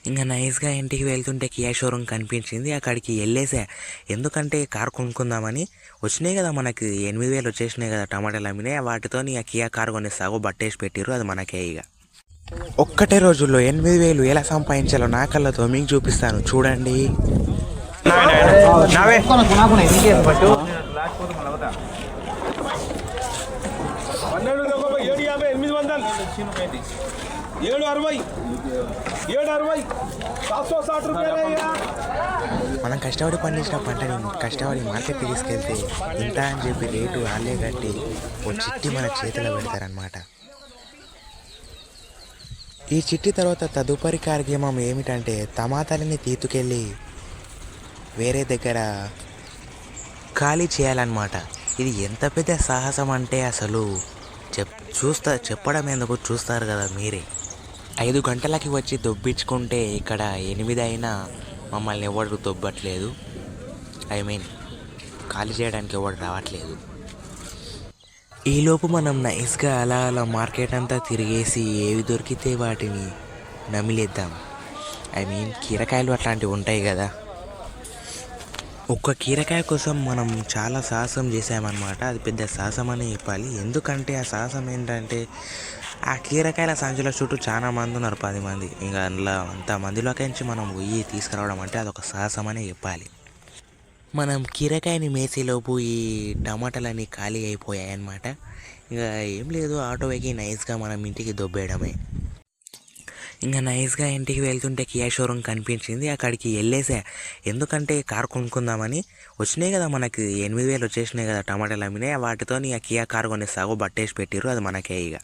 ఇంకా నైస్గా ఇంటికి వెళ్తుంటే కియా షోరూమ్ కనిపించింది. అక్కడికి వెళ్ళేసా. ఎందుకంటే కారు కొనుక్కుందామని. వచ్చినాయి కదా మనకి 8,000 వచ్చేసినాయి కదా టమాటాలు అమ్మినాయి. వాటితో ఇక కియా కారు కొనేసాగు బట్టేసి పెట్టిర్రు. అది మనకే ఇక ఒక్కటే రోజుల్లో 8,000 ఎలా సంపాదించాలో నా కళ్ళతో మీకు చూపిస్తాను చూడండి. మనం కష్టపడి పండించిన పంటని కష్టపడి మార్కెట్కి తీసుకెళ్తే ఇంత అని చెప్పి రేటు వాళ్ళే కట్టి ఓ చిట్టి మన చేతిలో పెడతారనమాట. ఈ చిట్టి తర్వాత తదుపరి కార్యక్రమం ఏమిటంటే టమాటాలని తీసుకెళ్ళి వేరే దగ్గర ఖాళీ చేయాలన్నమాట. ఇది ఎంత పెద్ద సాహసం అంటే అసలు చెప్పడం ఎందుకు, చూస్తారు కదా మీరే. 5 గంటలకి వచ్చి దొబ్బించుకుంటే ఇక్కడ 8 అయినా మమ్మల్ని ఎవరు దొబ్బట్లేదు. ఖాళీ చేయడానికి ఎవరు రావట్లేదు. ఈలోపు మనం నైస్గా అలా అలా మార్కెట్ అంతా తిరిగేసి ఏవి దొరికితే వాటిని నమిలేద్దాం. కీరకాయలు అట్లాంటివి ఉంటాయి కదా. ఒక్క కీరకాయ కోసం మనం చాలా సాహసం చేసామన్నమాట. అది పెద్ద సాహసం అని చెప్పాలి. ఎందుకంటే ఆ సాహసం ఏంటంటే ఆ కీరకాయల సంచుల చుట్టూ చాలా మంది ఉన్నారు, 10 మంది. ఇంకా అందులో అంతమందిలోకించి మనం పోయి తీసుకురావడం అంటే అదొక సాహసం అనే చెప్పాలి. మనం కీరకాయని మేసేలోపు ఈ టమాటాలన్నీ ఖాళీ అయిపోయాయి అన్నమాట. ఇక ఏం లేదు, ఆటో ఎక్కి నైస్గా మనం ఇంటికి దొబ్బేయడమే. ఇంకా నైస్గా ఇంటికి వెళ్తుంటే కియా షోరూమ్ కనిపించింది. అక్కడికి వెళ్ళేసా. ఎందుకంటే కారు కొనుక్కుందామని. వచ్చినాయి కదా మనకి 8,000 వచ్చేసినాయి కదా టమాటాలు అమ్మినాయి. వాటితో ఇక కియా కారు కొనేసాగు బట్టేసి పెట్టిర్రు. అది మనకే ఇక